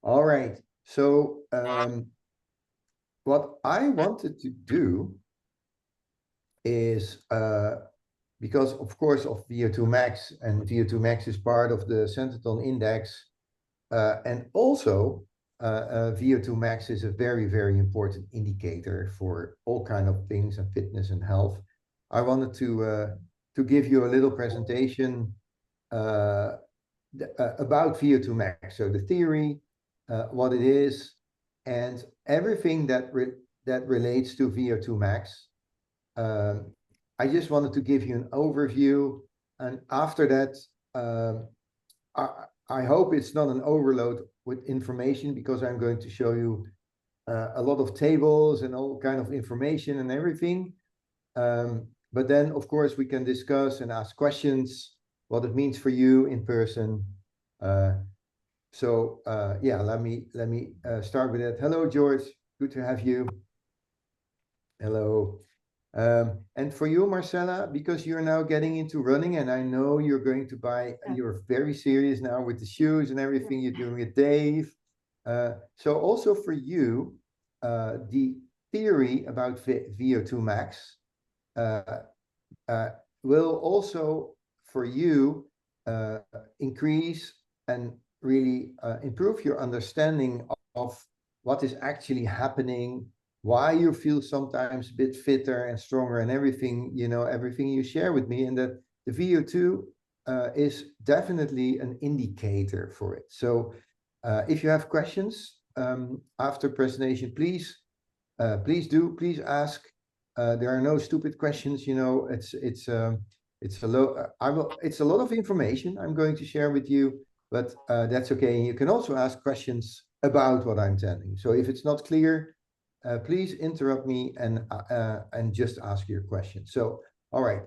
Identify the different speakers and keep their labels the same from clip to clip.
Speaker 1: All right. So what I wanted to do is because of course of VO2max, and VO2max is part of the Centerton index, and also VO2max is a very, very important indicator for all kind of things and fitness and health. I wanted to give you a little presentation about VO2max. So the theory, what it is, and everything that relates to VO2max. I just wanted to give you an overview, and after that, I hope it's not an overload with information, because I'm going to show you a lot of tables and all kind of information and everything. But then, of course, we can discuss and ask questions, what it means for you in person. Yeah, let me start with that. Hello, George. Good to have you. Hello. And for you, Marcella, because you're now getting into running, and I know you're going to buy, you're very serious now with the shoes and everything you're doing with Dave. So also for you, the theory about VO2max will also for you increase and really improve your understanding of what is actually happening, why you feel sometimes a bit fitter and stronger, and everything, you know, everything you share with me. And that the VO2 is definitely an indicator for it. So if you have questions after presentation, please ask. There are no stupid questions, you know. It's a lot of information I'm going to share with you, but that's okay. You can also ask questions about what I'm telling. So if it's not clear, please interrupt me and just ask your question. So, all right.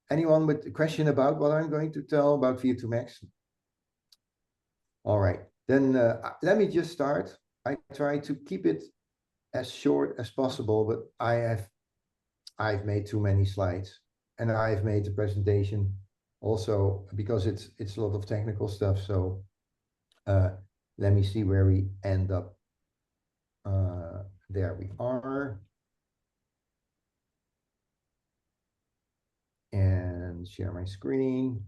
Speaker 1: Anyone with a question about what I'm going to tell about VO2max? All right. Then let me just start. I try to keep it as short as possible, but I've made too many slides, and I've made the presentation also because it's a lot of technical stuff. So let me see where we end up. There we are. And share my screen.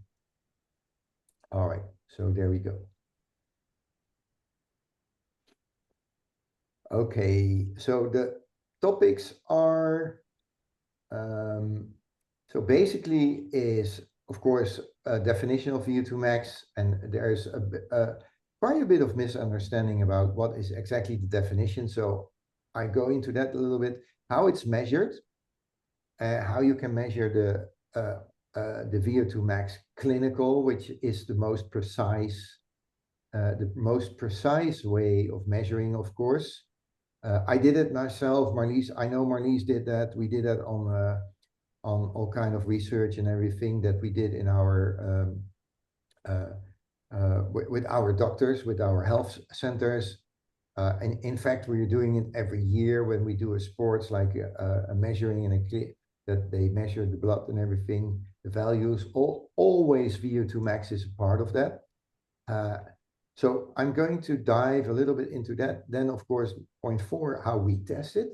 Speaker 1: All right, so there we go. Okay, so the topics are, so basically is, of course, a definition of VO2max, and there's quite a bit of misunderstanding about what is exactly the definition. So I go into that a little bit, how it's measured, how you can measure the VO2max clinical, which is the most precise way of measuring, of course. I did it myself. Marlies, I know Marlies did that. We did that on all kind of research and everything that we did in our with our doctors, with our health centers. And in fact, we're doing it every year when we do a sports, like a measuring and that they measure the blood and everything, the values. Always VO2max is a part of that. So I'm going to dive a little bit into that. Then, of course, point 4, how we test it,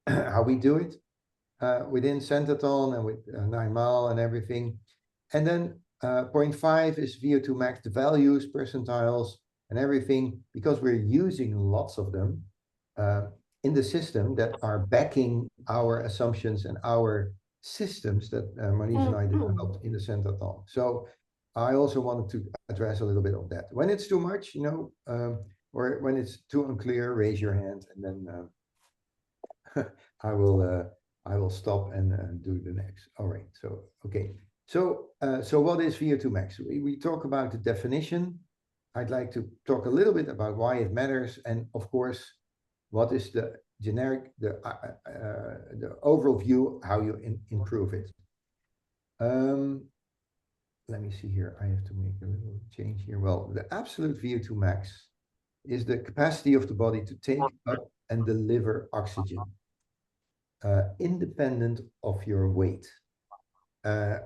Speaker 1: how we do it within Centerton and with 9 Mile and everything. And then point 5 is VO2max, the values, percentiles, and everything, because we're using lots of them in the system that are backing our assumptions and our systems that Marlies and I developed in the Centerton. So I also wanted to address a little bit of that. When it's too much, you know, or when it's too unclear, raise your hand, and then I will stop and do the next. All right. So okay. So what is VO2max? We talk about the definition. I'd like to talk a little bit about why it matters, and of course, what is the generic, the overall view, how you improve it. Let me see here. I have to make a little change here. Well, the absolute VO2max is the capacity of the body to take up and deliver oxygen, independent of your weight. And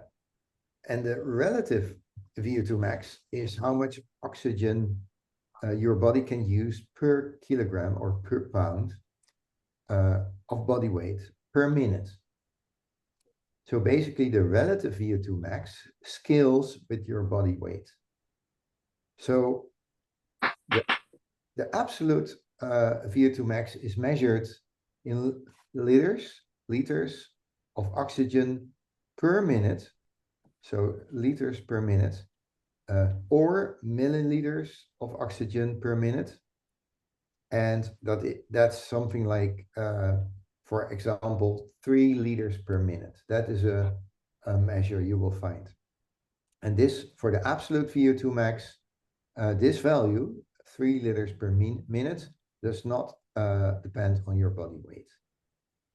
Speaker 1: the relative VO2 max is how much oxygen your body can use per kilogram or per pound of body weight per minute. So basically the relative VO2 max scales with your body weight. So the absolute VO2 max is measured in liters of oxygen per minute. So liters per minute, or milliliters of oxygen per minute. And that's something like, for example, 3 liters per minute. That is a measure you will find. And this, for the absolute VO2 max, this value, 3 liters per minute, does not depend on your body weight.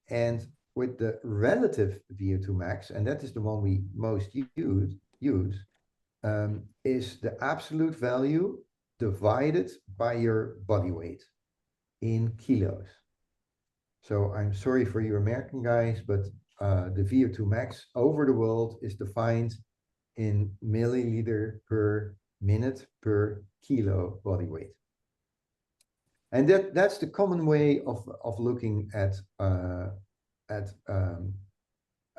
Speaker 1: And with the relative VO2 max, and that is the one we most use, is the absolute value divided by your body weight in kilos. So I'm sorry for you American guys, but the VO2 max over the world is defined in milliliter per minute per kilo body weight. And that's the common way of looking at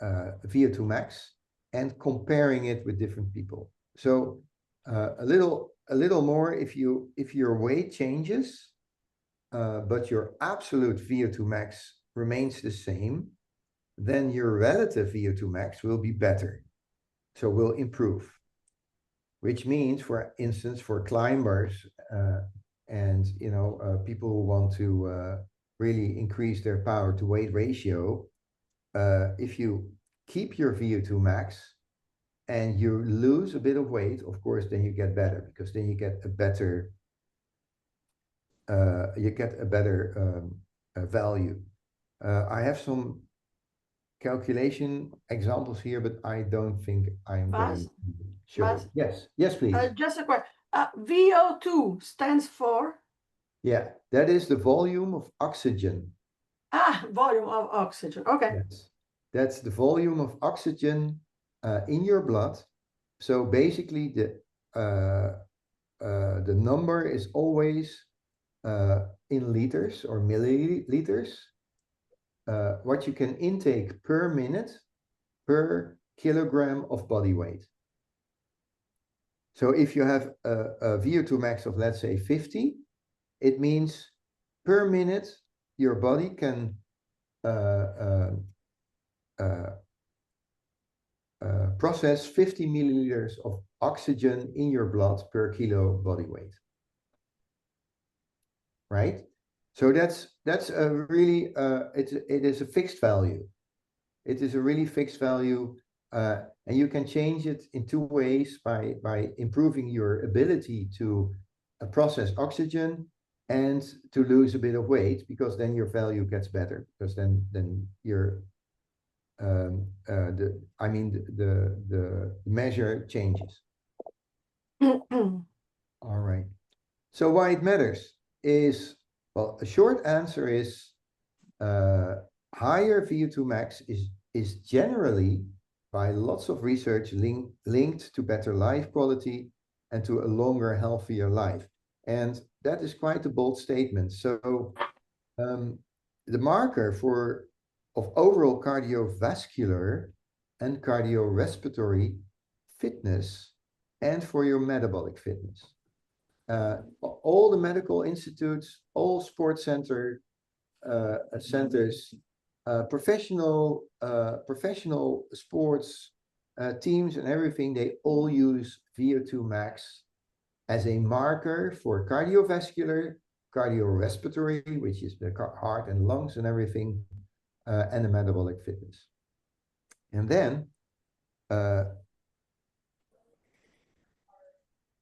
Speaker 1: VO2 max and comparing it with different people. So a little more, if your weight changes, but your absolute VO2 max remains the same, then your relative VO2 max will be better. So will improve, which means, for instance, for climbers and people who want to really increase their power to weight ratio, if you keep your VO2 max and you lose a bit of weight, of course, then you get better, because then you get a better value. I have some calculation examples here, but I don't think I'm going to show it. Yes, please.
Speaker 2: Just a question. VO2 stands for?
Speaker 1: Yeah, that is the volume of oxygen.
Speaker 2: Volume of oxygen. Okay.
Speaker 1: Yes, that's the volume of oxygen in your blood. So basically, the number is always in liters or milliliters. What you can intake per minute per kilogram of body weight. So if you have a VO2 max of, let's say, 50, it means per minute your body can process 50 milliliters of oxygen in your blood per kilo body weight. Right? So that's a really it is a fixed value. It is a really fixed value, and you can change it in two ways: by improving your ability to process oxygen and to lose a bit of weight, because then your value gets better, because then your the measure changes. All right. So why it matters is, well, a short answer is higher VO2 max is generally, by lots of research, linked to better life quality and to a longer, healthier life. And that is quite a bold statement. So the marker of overall cardiovascular and cardiorespiratory fitness, and for your metabolic fitness. All the medical institutes, all sports centers, professional sports teams and everything, they all use VO2 max as a marker for cardiovascular, cardiorespiratory, which is the heart and lungs and everything, and the metabolic fitness. And then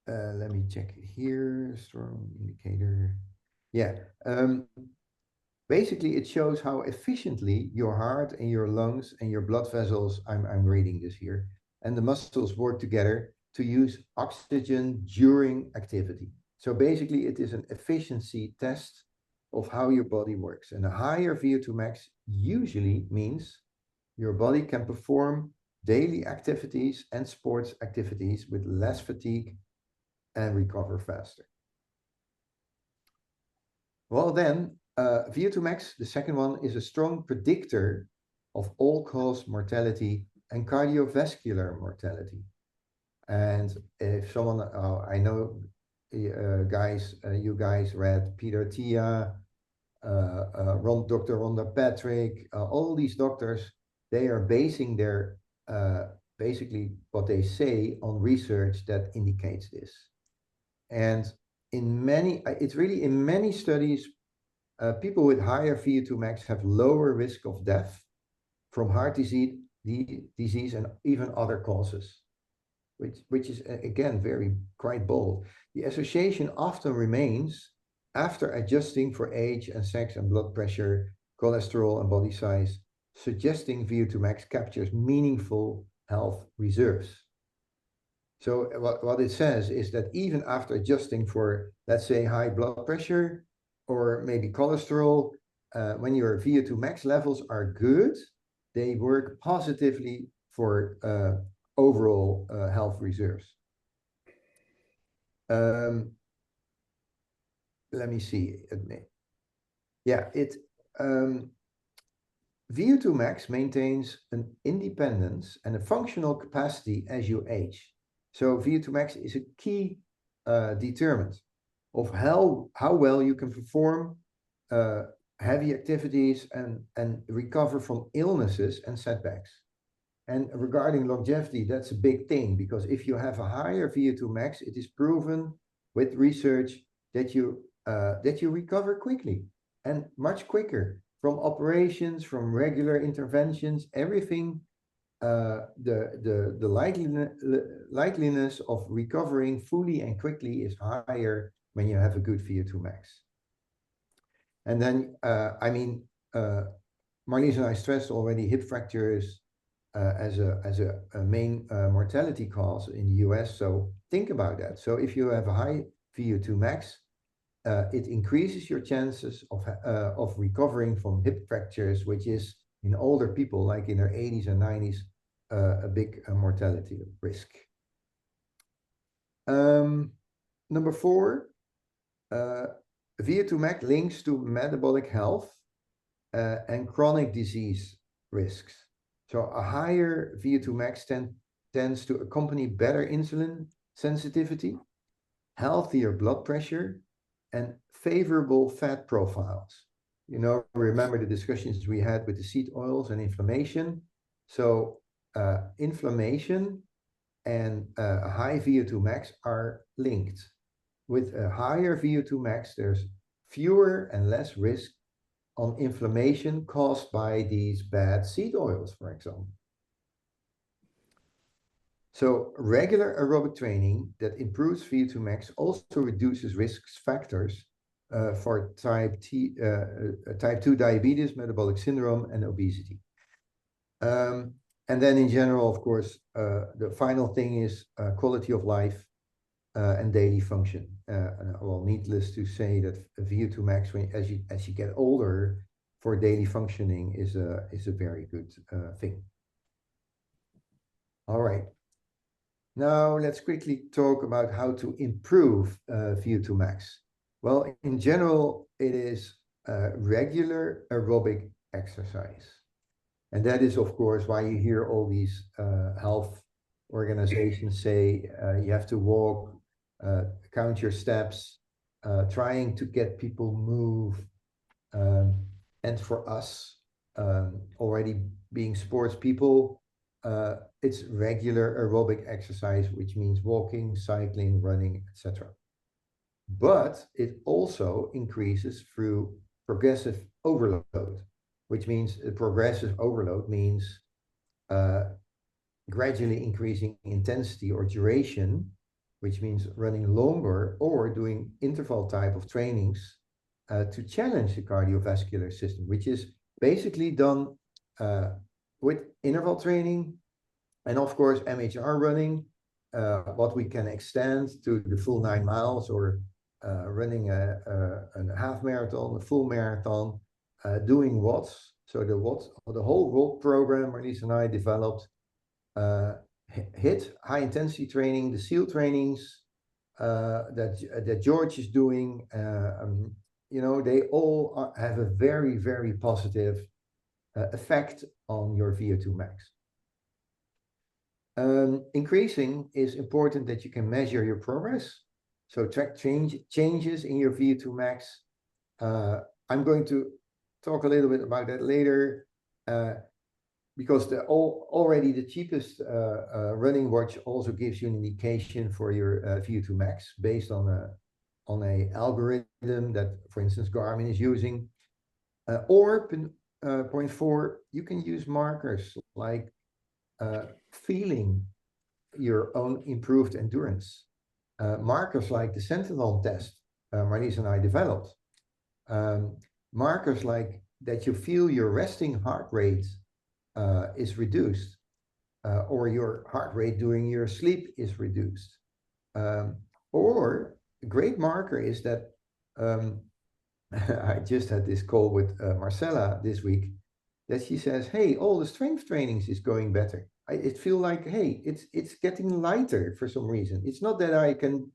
Speaker 1: let me check it here. Strong indicator. Yeah. Basically, it shows how efficiently your heart and your lungs and your blood vessels, I'm reading this here, and the muscles work together to use oxygen during activity. So basically, it is an efficiency test of how your body works. And a higher VO2 max usually means your body can perform daily activities and sports activities with less fatigue and recover faster. Well, then, VO2max, the second one, is a strong predictor of all-cause mortality and cardiovascular mortality. And if someone, I know, you guys read Peter Tia, Dr. Rhonda Patrick, all these doctors, they are basing their, basically what they say on research that indicates this. And it's really in many studies, people with higher VO2max have lower risk of death from heart disease and even other causes, which is again quite bold. The association often remains after adjusting for age and sex and blood pressure, cholesterol and body size, suggesting VO2max captures meaningful health reserves. So what it says is that even after adjusting for, let's say, high blood pressure or maybe cholesterol, when your VO2max levels are good, they work positively for overall health reserves. Let me see. Yeah, VO2max maintains an independence and a functional capacity as you age. So VO2max is a key determinant of how well you can perform heavy activities and recover from illnesses and setbacks. And regarding longevity, that's a big thing, because if you have a higher VO2max, it is proven with research that you recover quickly and much quicker from operations, from regular interventions, everything. The likeliness of recovering fully and quickly is higher when you have a good VO2max. And then, Marlies and I stressed already hip fractures as a main mortality cause in the US. So think about that. So if you have a high VO2max, it increases your chances of recovering from hip fractures, which is in older people, like in their 80s and 90s, a big mortality risk. Number 4, VO2max links to metabolic health and chronic disease risks. So a higher VO2max tends to accompany better insulin sensitivity, healthier blood pressure, and favorable fat profiles. You know, remember the discussions we had with the seed oils and inflammation. So inflammation and a high VO2max are linked. With a higher VO2max, there's fewer and less risk on inflammation caused by these bad seed oils, for example. So regular aerobic training that improves VO2max also reduces risk factors for type 2 diabetes, metabolic syndrome, and obesity. And then in general, of course, the final thing is quality of life and daily function. Well, needless to say that VO2max, as you get older, for daily functioning is a very good thing. All right. Now let's quickly talk about how to improve VO2max. Well, in general, it is regular aerobic exercise. And that is, of course, why you hear all these health organizations say you have to walk, count your steps, trying to get people move. And for us, already being sports people, it's regular aerobic exercise, which means walking, cycling, running, etc. But it also increases through progressive overload, which means progressive overload means gradually increasing intensity or duration, which means running longer or doing interval type of trainings to challenge the cardiovascular system, which is basically done with interval training and, of course, MHR running, what we can extend to the full 9 miles or running a half marathon, a full marathon, doing watts. So the whole WOT program Marlies and I developed HIIT, high intensity training, the SEAL trainings that George is doing, you know, they all have a very, very positive effect on your VO2 max. Increasing is important that you can measure your progress. So track changes in your VO2 max. I'm going to talk a little bit about that later, because already the cheapest running watch also gives you an indication for your VO2 max based on a algorithm that, for instance, Garmin is using. Or point 4, you can use markers like feeling your own improved endurance. Markers like the Sentinel test Marlies and I developed. Markers like that you feel your resting heart rate is reduced, or your heart rate during your sleep is reduced. Or a great marker is that I just had this call with Marcella this week, that she says, hey, all the strength trainings is going better. It feel like, hey, it's getting lighter for some reason. It's not that I can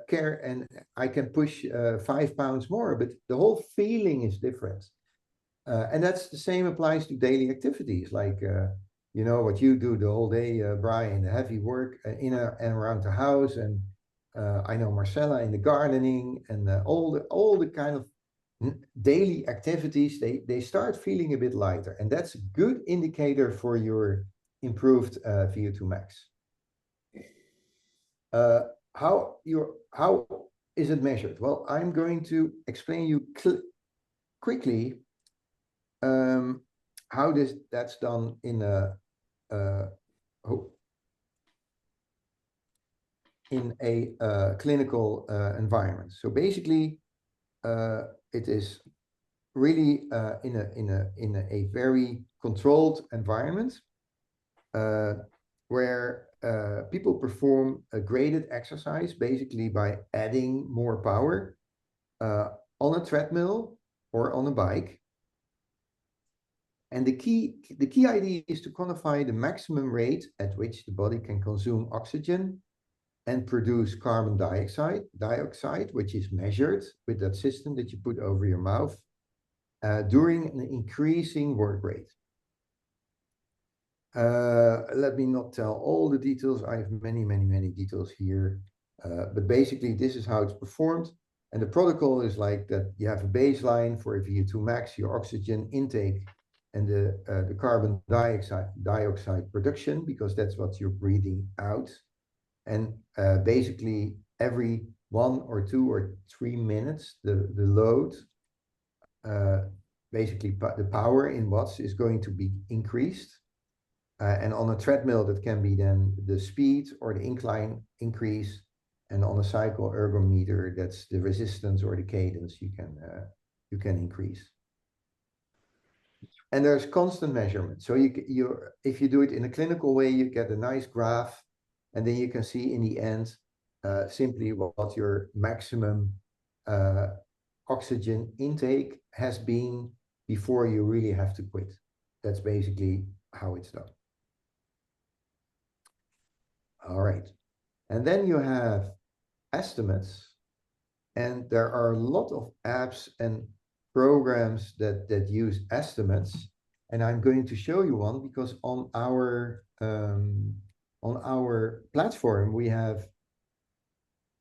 Speaker 1: care and I can push 5 pounds more, but the whole feeling is different. And that's the same applies to daily activities, like, you know, what you do the whole day, Brian, the heavy work in and around the house. And I know Marcella in the gardening and all the kind of daily activities, they start feeling a bit lighter. And that's a good indicator for your improved VO2 max. How is it measured? Well, I'm going to explain you quickly how that's done in a clinical environment. So basically, it is really in a very controlled environment where people perform a graded exercise, basically by adding more power on a treadmill or on a bike. And the key idea is to quantify the maximum rate at which the body can consume oxygen and produce carbon dioxide, which is measured with that system that you put over your mouth during an increasing work rate. Let me not tell all the details. I have many details here. But basically, this is how it's performed. And the protocol is like that you have a baseline for a VO2 max, your oxygen intake, and the carbon dioxide production, because that's what you're breathing out. And basically, every 1 or 2 or 3 minutes, the load, basically the power in watts is going to be increased. And on a treadmill, that can be then the speed or the incline increase. And on a cycle ergometer, that's the resistance or the cadence you can increase. And there's constant measurement. So if you do it in a clinical way, you get a nice graph, and then you can see in the end simply what your maximum oxygen intake has been before you really have to quit. That's basically how it's done. All right. And then you have estimates, and there are a lot of apps and programs that use estimates. And I'm going to show you one because on our platform, we have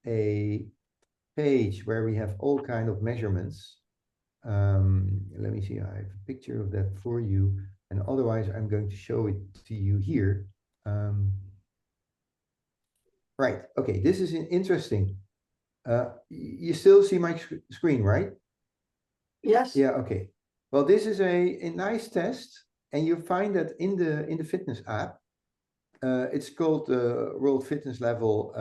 Speaker 1: a page where we have all kind of measurements. Let me see, I have a picture of that for you. And otherwise, I'm going to show it to you here. Right, okay, this is interesting. You still see my screen, right?
Speaker 2: Yes.
Speaker 1: Yeah, okay. Well, this is a nice test, and you find that in the fitness app. It's called the World Fitness Level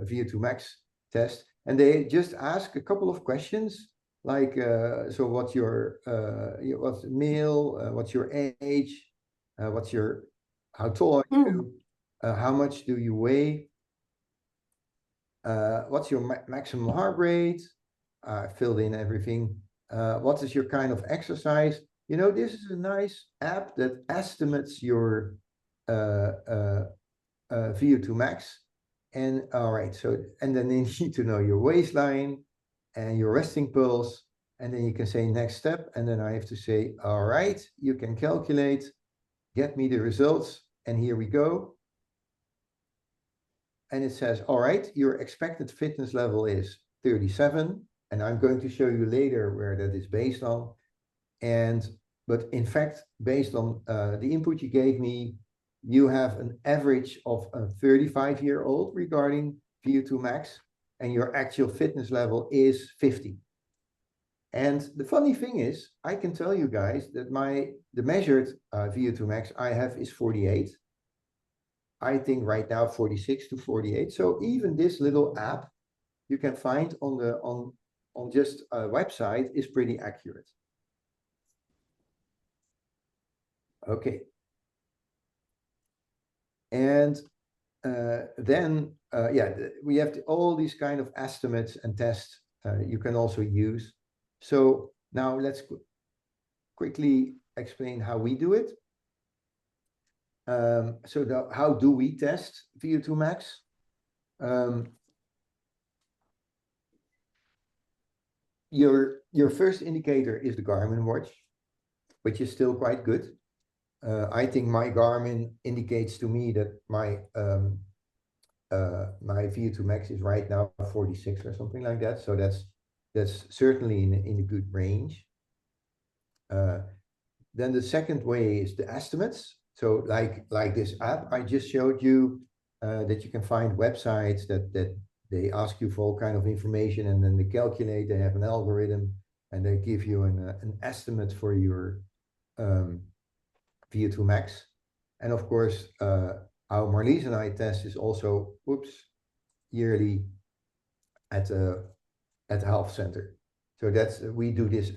Speaker 1: VO2 Max test, and they just ask a couple of questions like, so what's what's male, what's your age, how tall are you, how much do you weigh, what's your maximum heart rate, filled in everything, what is your kind of exercise. You know, this is a nice app that estimates your VO2MAX. And all right, so, and then you need to know your waistline and your resting pulse. And then you can say next step. And then I have to say, all right, you can calculate, get me the results. And here we go. And it says, all right, your expected fitness level is 37. And I'm going to show you later where that is based on. But in fact, based on the input you gave me, you have an average of a 35-year-old regarding VO2max, and your actual fitness level is 50. And the funny thing is, I can tell you guys that the measured VO2max I have is 48. I think right now 46 to 48. So even this little app you can find on just a website is pretty accurate. Okay. And then, we have all these kind of estimates and tests you can also use. So now let's quickly explain how we do it. How do we test VO2max? Your first indicator is the Garmin watch, which is still quite good. I think my Garmin indicates to me that my VO2max is right now 46 or something like that. So that's certainly in a good range. Then the second way is the estimates. So like this app I just showed you, that you can find websites that they ask you for all kind of information, and then they calculate. They have an algorithm, and they give you an estimate for your VO2max. And of course, how Marlies and I test is also, yearly at the health center. So we do these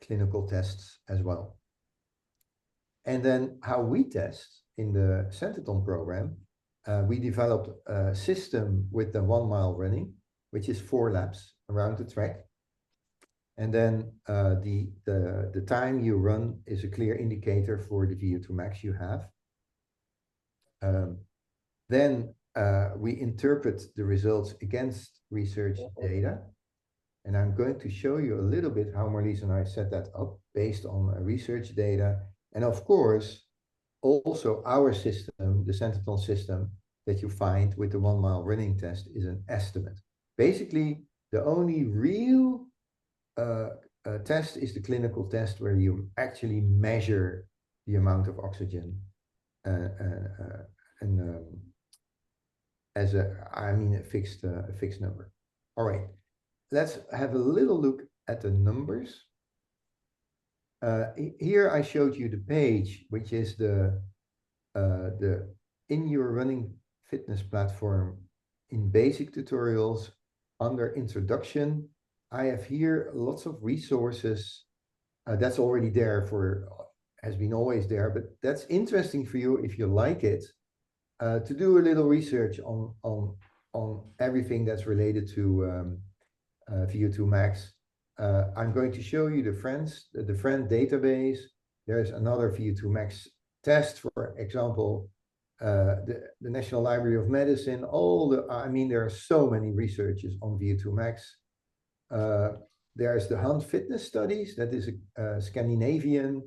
Speaker 1: clinical tests as well. And then how we test in the Centeton program, we developed a system with the 1 mile running, which is 4 laps around the track. And then the time you run is a clear indicator for the VO2max you have. Then we interpret the results against research data. And I'm going to show you a little bit how Marlies and I set that up based on research data. And of course, also our system, the Centeton system that you find with the 1 mile running test, is an estimate. Basically, the only real test is the clinical test, where you actually measure the amount of oxygen as a fixed number. All right, let's have a little look at the numbers. Here I showed you the page, which is the in your running fitness platform in basic tutorials. Under introduction, I have here lots of resources that's already there has been always there, but that's interesting for you if you like it, to do a little research on everything that's related to VO2max. I'm going to show you the friend database. There's another VO2max test, for example, the National Library of Medicine. There are so many researches on VO2max. There's the Hunt Fitness Studies, that is a Scandinavian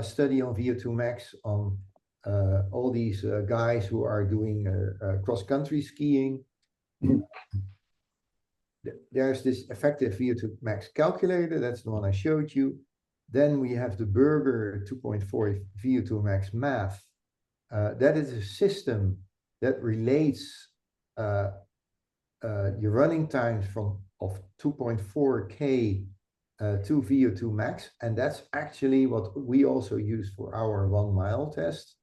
Speaker 1: study on VO2max on all these guys who are doing cross-country skiing. There's this effective VO2max calculator, that's the one I showed you. Then we have the Berger 2.4 VO2max math. That is a system that relates your running times of 2.4K to VO2max, and that's actually what we also use for our 1 mile test.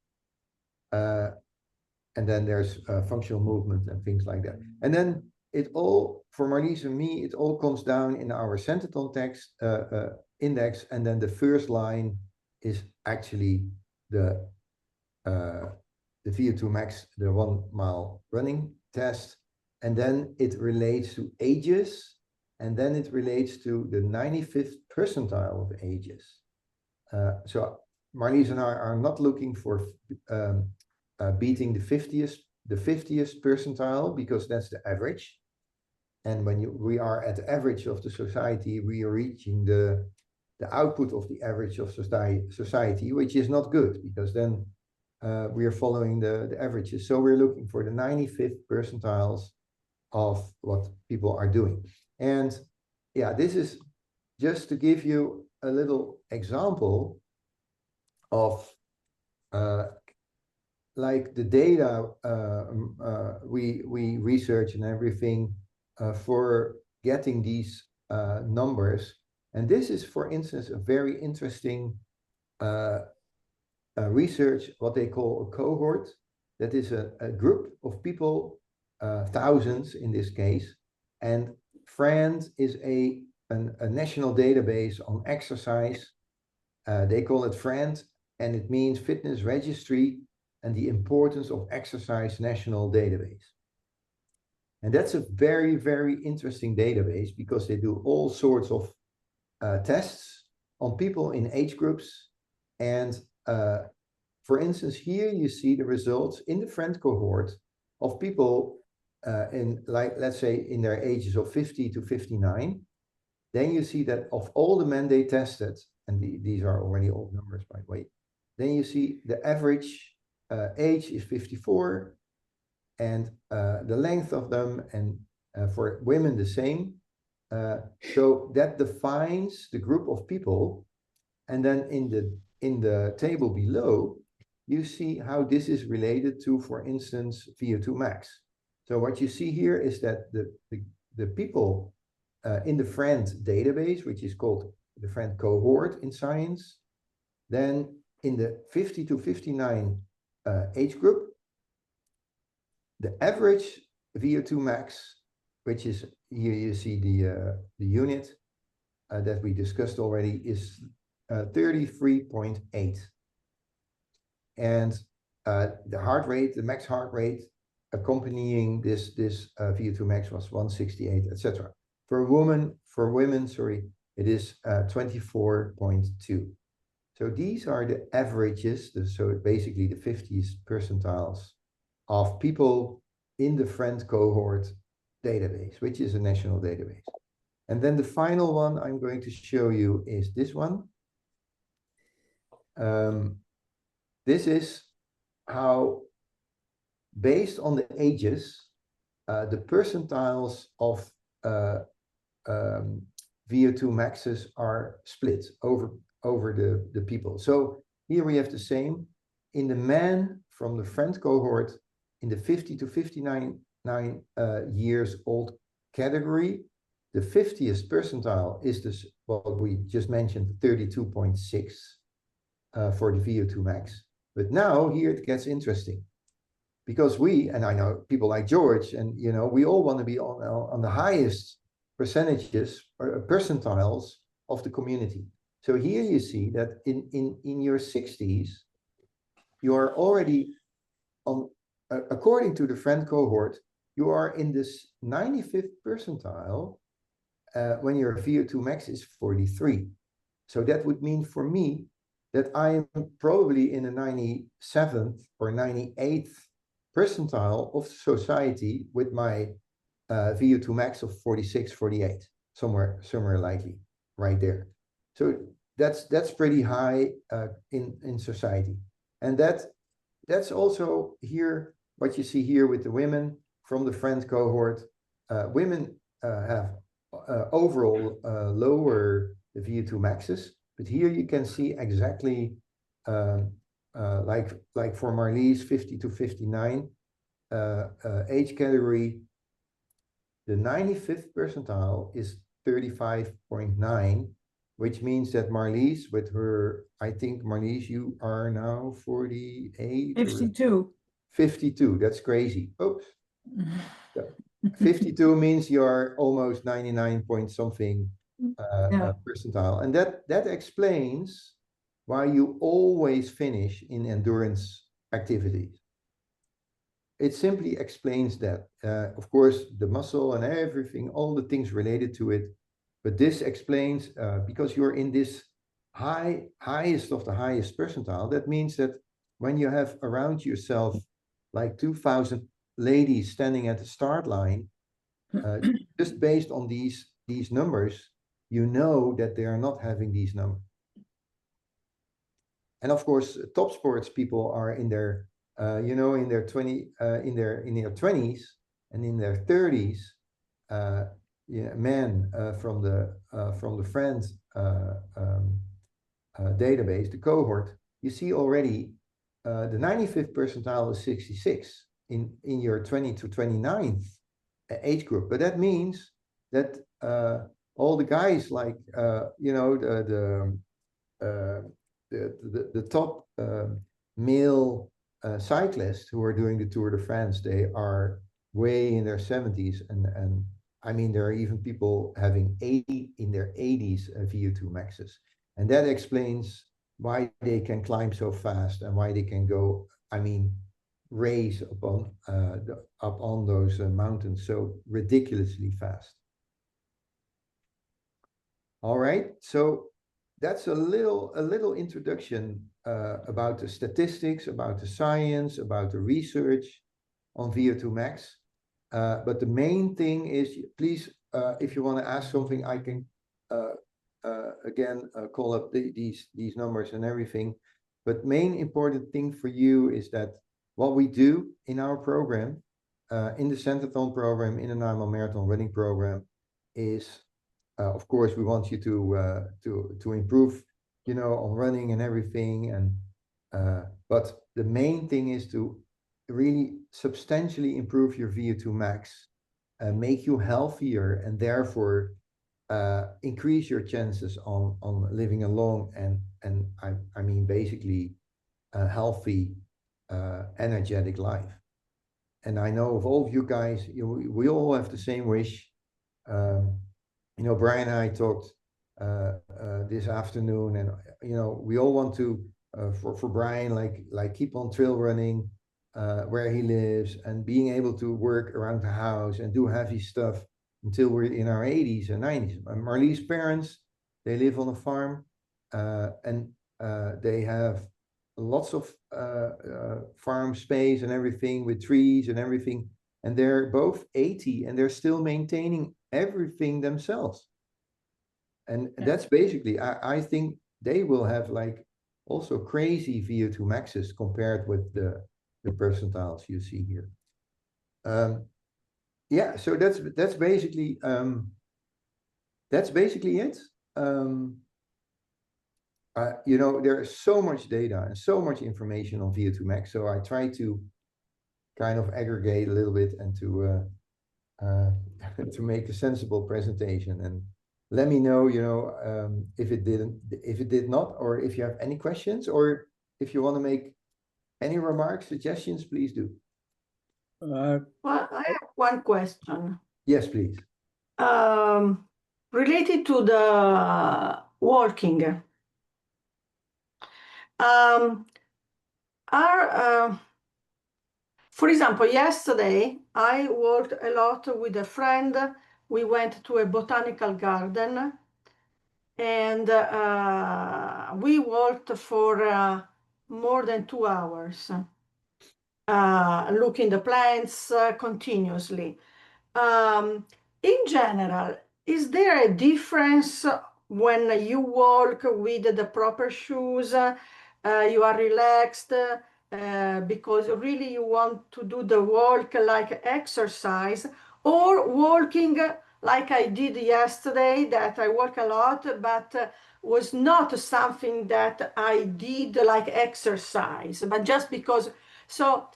Speaker 1: And then there's functional movement and things like that. And then for Marlies and me, it all comes down in our Centeton text index, and then the first line is actually the VO2max, the 1 mile running test, and then it relates to ages, and then it relates to the 95th percentile of ages. So Marlies and I are not looking for beating the 50th percentile, because that's the average. And when we are at the average of the society, we are reaching the output of the average of society, which is not good, because then we are following the averages. So we're looking for the 95th percentiles of what people are doing. And yeah, this is just to give you a little example of like the data we research and everything for getting these numbers. And this is, for instance, a very interesting research, what they call a cohort. That is a group of people, thousands in this case. And FRAND is a national database on exercise. They call it FRAND, and it means Fitness Registry and the Importance of Exercise National Database. And that's a very, very interesting database, because they do all sorts of tests on people in age groups. And for instance, here you see the results in the FRAND cohort of people in, like, let's say, in their ages of 50 to 59. Then you see that of all the men they tested, and these are already old numbers, by the way, then you see the average age is 54, and the length of them, and for women the same. So that defines the group of people. And then in the table below, you see how this is related to, for instance, VO2 max. So what you see here is that the people in the FRAND database, which is called the FRAND cohort in science, then in the 50 to 59 age group, the average VO2 max, which is here you see the unit that we discussed already, is 33.8. And the heart rate, the max heart rate accompanying this VO2 max was 168, etc. For women, sorry, it is 24.2. So these are the averages, so basically the 50th percentiles of people in the FRAND cohort database, which is a national database. And then the final one I'm going to show you is this one. This is how, based on the ages, the percentiles of VO2 maxes are split over the people. So here we have the same. In the men from the FRAND cohort, in the 50 to 59 years old category, the 50th percentile is this, what we just mentioned, 32.6 for the VO2 max. But now here it gets interesting, because we, and I know people like George, and you know, we all want to be on the highest percentages or percentiles of the community. So here you see that in your 60s, you are already on, according to the FRAND cohort, you are in this 95th percentile when your VO2 max is 43. So that would mean for me that I am probably in the 97th or 98th percentile of society with my VO2 max of 46, 48, somewhere likely right there. So that's pretty high in society. And that's also here, what you see here with the women from the FRAND cohort. Women have overall lower the VO2 maxes, but here you can see exactly like for Marlies 50 to 59 age category, the 95th percentile is 35.9, which means that Marlies, with her, I think Marlies, you are now 48
Speaker 2: 52.
Speaker 1: 52. That's crazy. Oops. 52 means you're almost 99 point something percentile. And that explains why you always finish in endurance activities. It simply explains that. Of course, the muscle and everything, all the things related to it. But this explains, because you're in this highest of the highest percentile, that means that when you have around yourself like 2,000 ladies standing at the start line, just based on these numbers, you know that they are not having these numbers. And of course, top sports people are in their, in their 20s and in their 30s. Men from the friends database, the cohort, you see already the 95th percentile is 66 in your 20 to 29th age group. But that means that all the guys like the top male cyclists who are doing the Tour de France, they are way in their 70s, and I mean there are even people having 80 in their 80s VO2 maxes, and that explains why they can climb so fast and why they can go, I mean, race up on those mountains so ridiculously fast. All right, so that's a little introduction about the statistics, about the science, about the research on VO2max. But the main thing is, please, if you want to ask something, I can again call up these numbers and everything. But main important thing for you is that what we do in our program, in the Centrathon program, in the Nijmegen Marathon running program, is of course we want you to improve, on running and everything, and but the main thing is to really substantially improve your VO2max, make you healthier, and therefore increase your chances on living a long and I mean basically a healthy, energetic life. And I know of all of you guys, we all have the same wish. Brian and I talked this afternoon, and we all want to for Brian, like keep on trail running where he lives, and being able to work around the house and do heavy stuff until we're in our 80s and 90s. Marlie's parents, they live on a farm, and they have lots of farm space and everything with trees and everything. And they're both 80 and they're still maintaining everything themselves. And that's basically, I think they will have like also crazy VO2 maxes compared with the percentiles you see here. Yeah, so that's basically it. There's so much data and so much information on VO2 max, so I try to kind of aggregate a little bit and to to make a sensible presentation. And let me know, if it did not, or if you have any questions, or if you want to make any remarks, suggestions, please do.
Speaker 2: Well, I have one question.
Speaker 1: Yes, please.
Speaker 2: Related to the walking. For example, yesterday I walked a lot with a friend. We went to a botanical garden, and we walked for more than 2 hours, looking the plants continuously. In general, is there a difference when you walk with the proper shoes? You are relaxed because really you want to do the walk like exercise, or walking like I did yesterday, that I walk a lot, but was not something that I did like exercise, but just because. So,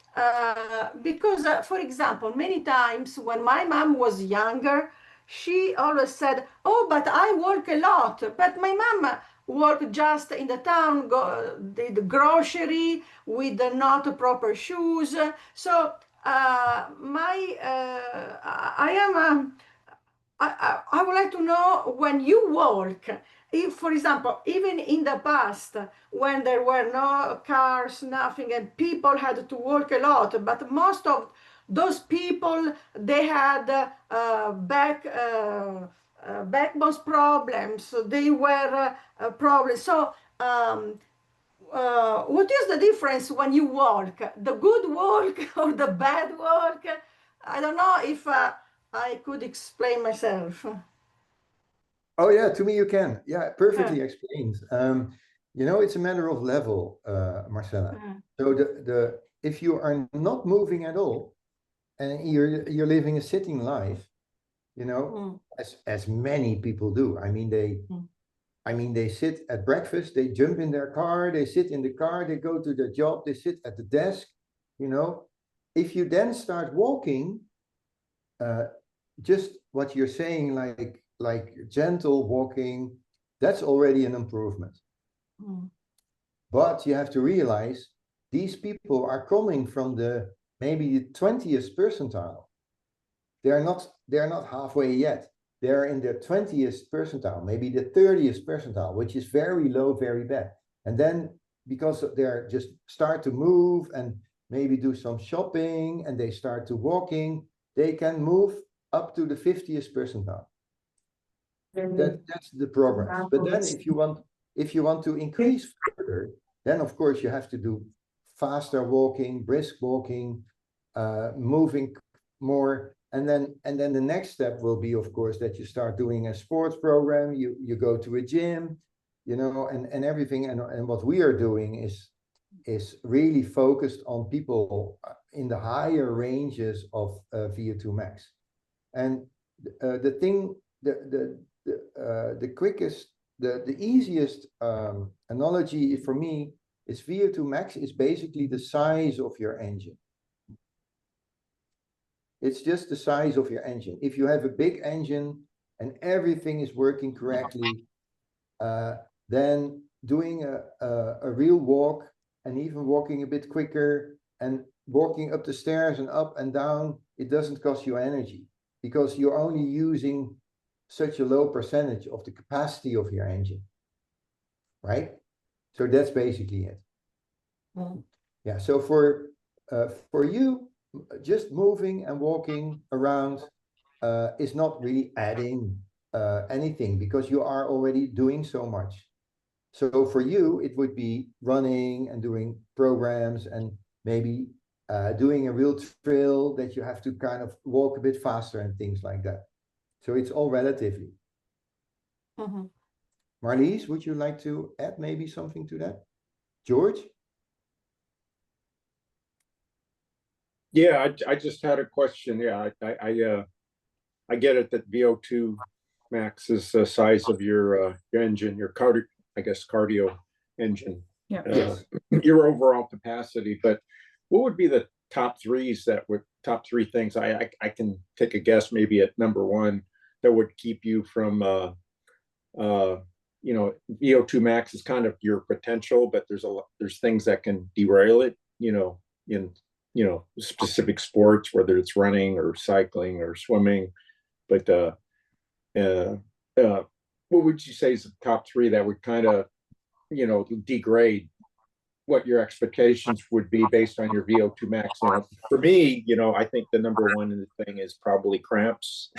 Speaker 2: because, for example, many times when my mom was younger, she always said, "Oh, but I walk a lot." But my mom worked just in the town, did grocery with not proper shoes. So, I am. I would like to know, when you walk, if, for example, even in the past, when there were no cars, nothing, and people had to walk a lot, but most of those people, they had back backbone problems, they were problems. So, what is the difference when you walk? The good walk or the bad walk? I don't know if I could explain myself.
Speaker 1: Oh yeah, to me you can. Yeah, perfectly explained. It's a matter of level, Marcella. So the if you are not moving at all and you're living a sitting life, as many people do. I mean they sit at breakfast, they jump in their car, they sit in the car, they go to their job, they sit at the desk, you know. If you then start walking, uh, just what you're saying, like gentle walking, that's already an improvement. But you have to realize these people are coming from the maybe the 20th percentile. They're not halfway yet. They're in the 20th percentile, maybe the 30th percentile, which is very low, very bad. And then because they're just start to move and maybe do some shopping and they start to walking, they can move up to the 50th percentile. That's the progress. But then if you want to increase further, then of course you have to do faster walking, brisk walking, moving more. And then the next step will be, of course, that you start doing a sports program, you go to a gym, and everything. And what we are doing is really focused on people in the higher ranges of VO2 max. And the thing, the quickest, the easiest analogy for me is VO2 max is basically the size of your engine. It's just the size of your engine. If you have a big engine and everything is working correctly, then doing a real walk and even walking a bit quicker and walking up the stairs and up and down, it doesn't cost you energy because you're only using such a low percentage of the capacity of your engine, right? So that's basically it. Yeah. So for you, just moving and walking around is not really adding anything because you are already doing so much. So for you, it would be running and doing programs and maybe doing a real trail that you have to kind of walk a bit faster and things like that. So it's all relatively. Marlies, would you like to add maybe something to that? George?
Speaker 3: Yeah, I just had a question. Yeah, I get it that VO2 max is the size of your engine, your cardio engine.
Speaker 2: Yeah.
Speaker 1: Yes.
Speaker 3: Your overall capacity. But what would be the top three things? I can take a guess maybe at number one that would keep you from VO2 max is kind of your potential, but there's things that can derail it, in specific sports, whether it's running or cycling or swimming. But what would you say is the top three that would kind of degrade what your expectations would be based on your VO2 max? Now, for me, I think the number one thing is probably cramps.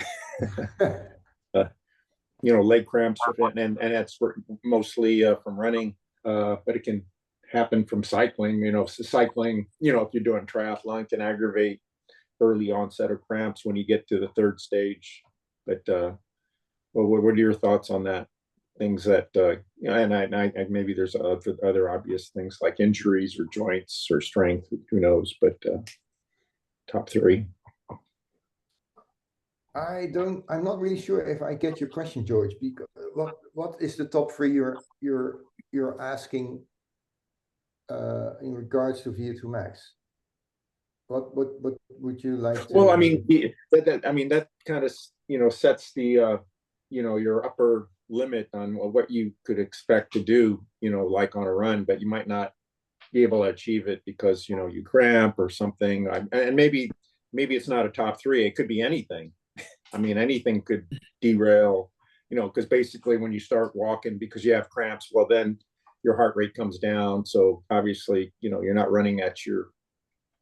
Speaker 3: Leg cramps, and that's mostly from running, but it can happen from cycling. Cycling, if you're doing triathlon, can aggravate early onset of cramps when you get to the third stage. But what are your thoughts on that? Things that, and I maybe there's other obvious things like injuries or joints or strength, who knows, but top three.
Speaker 1: I'm not really sure if I get your question, George, because what is the top three you're asking in regards to VO2 max? What would you like to?
Speaker 3: Well, I mean, that kind of sets the your upper limit on what you could expect to do, like on a run, but you might not be able to achieve it because you cramp or something. And maybe it's not a top three. It could be anything. I mean, anything could derail, because basically when you start walking because you have cramps, well, then your heart rate comes down. So obviously, you're not running at your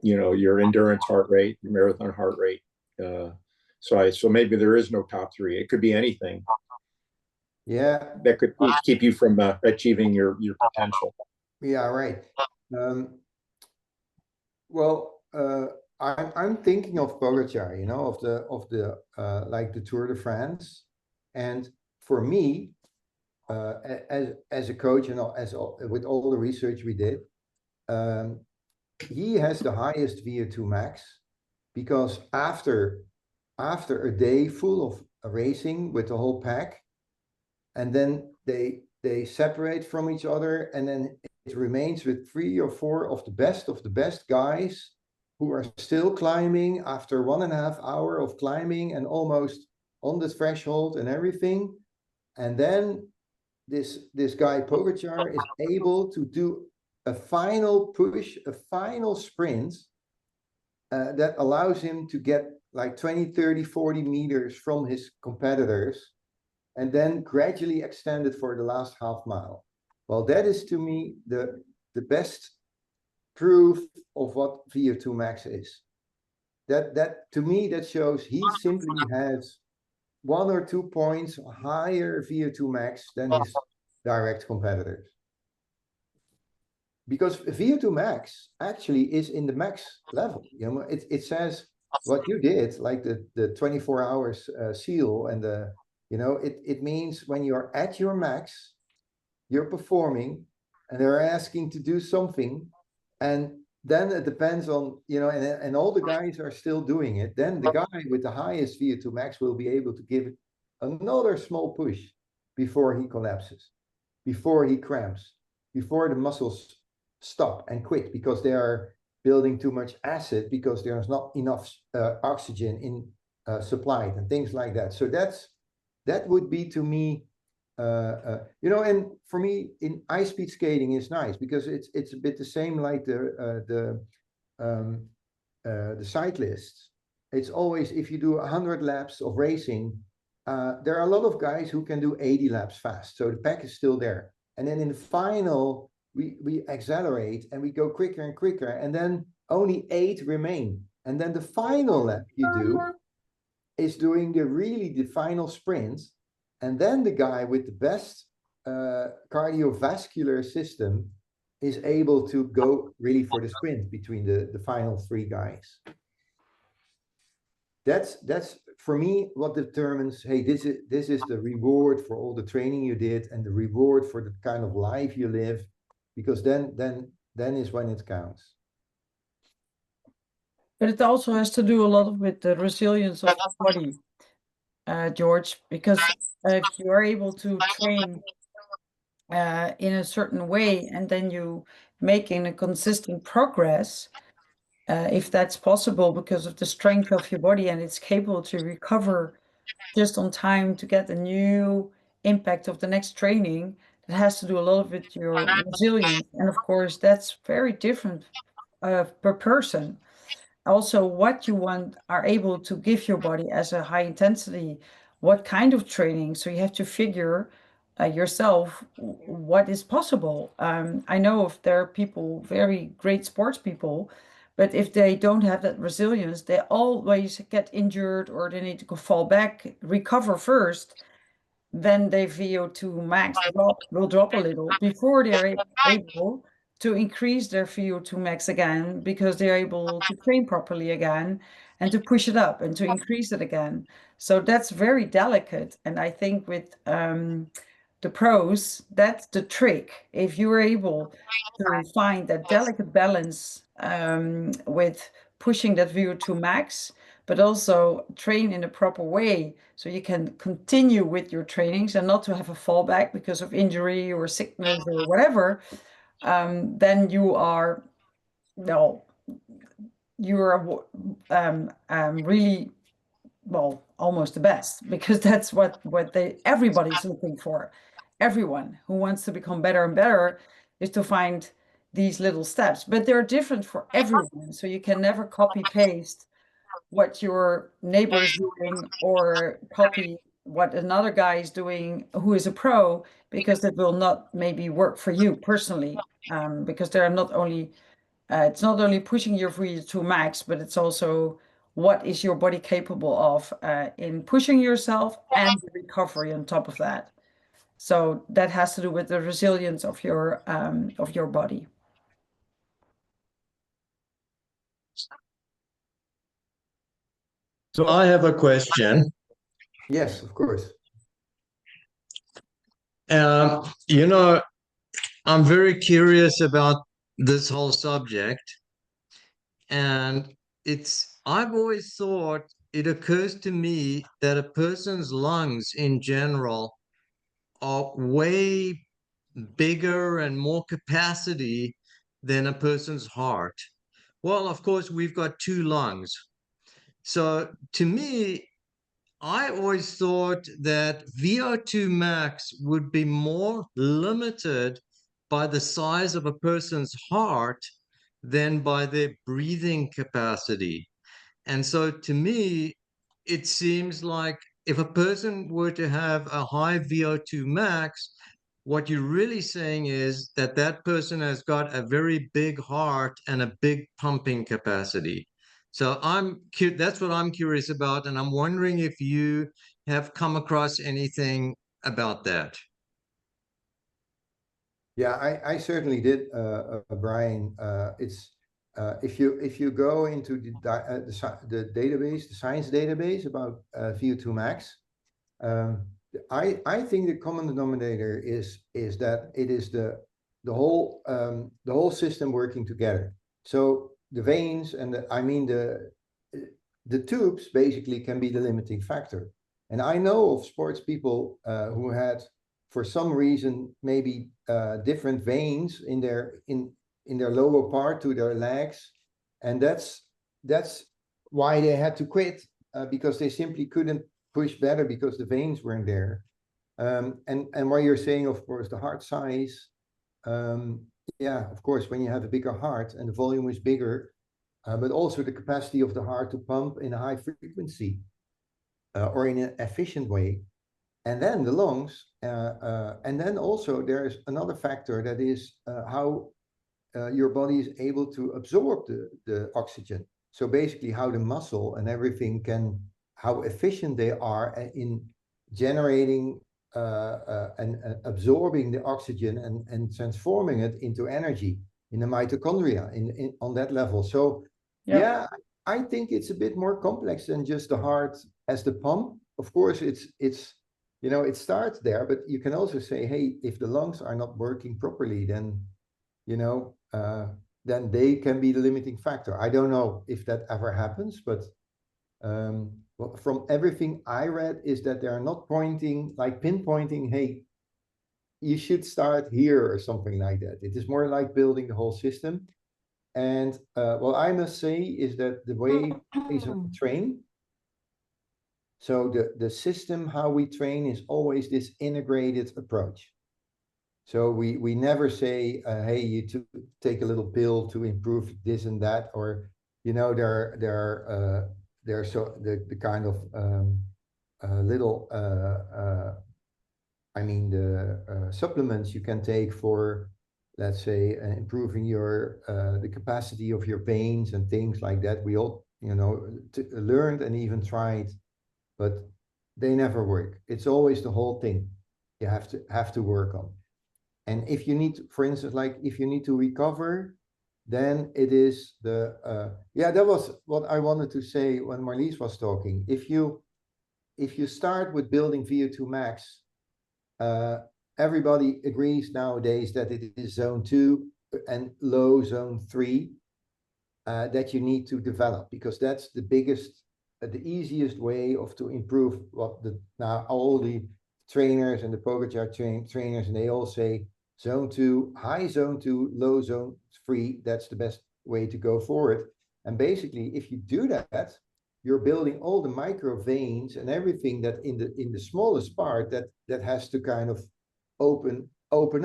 Speaker 3: endurance heart rate, your marathon heart rate. So maybe there is no top three. It could be anything
Speaker 1: Yeah,
Speaker 3: that could keep you from achieving your potential.
Speaker 1: yeah, right. Well, I'm thinking of Pogacar, you know, of the like the Tour de France, and for me, as a coach and with all the research we did, he has the highest VO2 max because after a day full of racing with the whole pack, and then they separate from each other, and then it remains with 3 or 4 of the best guys who are still climbing after 1.5 hour of climbing and almost on the threshold and everything. And then this guy Pogacar is able to do a final push, a final sprint that allows him to get like 20, 30, 40 meters from his competitors and then gradually extend it for the last half mile. Well, that is to me the best proof of what VO2 max is. That to me that shows he simply has 1 or 2 points higher VO2 max than his direct competitors. Because VO2 max actually is in the max level. You know, it says what you did, like the 24 hours seal and the, you know, it means when you're at your max, you're performing, and they're asking to do something, and then it depends on, you know, and all the guys are still doing it. Then the guy with the highest VO2 max will be able to give it another small push before he collapses, before he cramps, before the muscles stop and quit because they are building too much acid because there's not enough oxygen in supplied and things like that. So that would be to me, you know, and for me in ice speed skating is nice because it's a bit the same like the cyclists. It's always, if you do 100 laps of racing, there are a lot of guys who can do 80 laps fast. So the pack is still there. And then in the final, we accelerate and we go quicker and quicker. And then only 8 remain. And then the final lap you do is doing the final sprint. And then the guy with the best cardiovascular system is able to go really for the sprint between the final 3 guys. That's for me what determines, hey, this is the reward for all the training you did and the reward for the kind of life you live, because then is when it counts.
Speaker 4: But it also has to do a lot with the resilience of the body, George, because if you are able to train in a certain way and then you making a consistent progress, if that's possible because of the strength of your body and it's capable to recover just on time to get the new impact of the next training, it has to do a lot with your resilience. And of course, that's very different per person. Also, what you are able to give your body as a high intensity, what kind of training. So you have to figure yourself what is possible. I know if there are people, very great sports people, but if they don't have that resilience, they always get injured or they need to fall back, recover first. Then their VO2 max will drop a little before they're able to increase their VO2 max again because they're able to train properly again and to push it up and to increase it again. So that's very delicate. And I think with the pros, that's the trick. If you are able to find that delicate balance with pushing that VO2 max, but also train in a proper way so you can continue with your trainings and not to have a fallback because of injury or sickness or whatever, then you are, well, you're really, well, almost the best, because that's what everybody's looking for. Everyone who wants to become better and better is to find these little steps, but they're different for everyone. So you can never copy paste what your neighbor is doing or copy what another guy is doing who is a pro, because that will not maybe work for you personally, because they are not only it's not only pushing your VO2 max, but it's also what is your body capable of in pushing yourself and the recovery on top of that. So that has to do with the resilience of your body.
Speaker 5: So I have a question.
Speaker 1: Yes, of course.
Speaker 5: You know, I'm very curious about this whole subject, and I've always thought, it occurs to me that a person's lungs in general are way bigger and more capacity than a person's heart. Well, of course, we've got two lungs. So to me, I always thought that VO2 max would be more limited by the size of a person's heart than by their breathing capacity. And so to me, it seems like if a person were to have a high VO2 max, what you're really saying is that that person has got a very big heart and a big pumping capacity. So that's what I'm curious about, and I'm wondering if you have come across anything about that.
Speaker 1: Yeah, I certainly did, Brian. If you go into the database, the science database about VO2 max, I think the common denominator is that it is the whole system working together. So the veins and the tubes basically can be the limiting factor. And I know of sports people who had, for some reason, maybe different veins in their lower part to their legs, and that's why they had to quit, because they simply couldn't push better because the veins weren't there. And what you're saying, of course, the heart size, yeah, of course, when you have a bigger heart and the volume is bigger, but also the capacity of the heart to pump in a high frequency or in an efficient way. And then the lungs, and then also there's another factor, that is how your body is able to absorb the oxygen. So basically how the muscle and everything how efficient they are in generating and absorbing the oxygen and transforming it into energy in the mitochondria on that level. So yeah, I think it's a bit more complex than just the heart as the pump. Of course, it's it starts there, but you can also say, hey, if the lungs are not working properly, then then they can be the limiting factor. I don't know if that ever happens, but from everything I read is that they are not pinpointing, hey, you should start here or something like that. It is more like building the whole system. And what I must say is that the way we train, so the system, how we train, is always this integrated approach. So we never say, hey, you take a little pill to improve this and that, or there's the kind of little the supplements you can take for, let's say, improving the capacity of your veins and things like that. We all learned and even tried, but they never work. It's always the whole thing you have to work on. And if you need, for instance, like if you need to recover, then it is that was what I wanted to say when Marlies was talking. If you start with building VO2 max, everybody agrees nowadays that it is zone 2 and low zone 3 that you need to develop, because that's the easiest way to improve now all the trainers and the Pogacar trainers, and they all say zone 2, high zone 2, low zone 3, that's the best way to go forward. And basically, if you do that, you're building all the micro veins and everything that in the smallest part that has to kind of open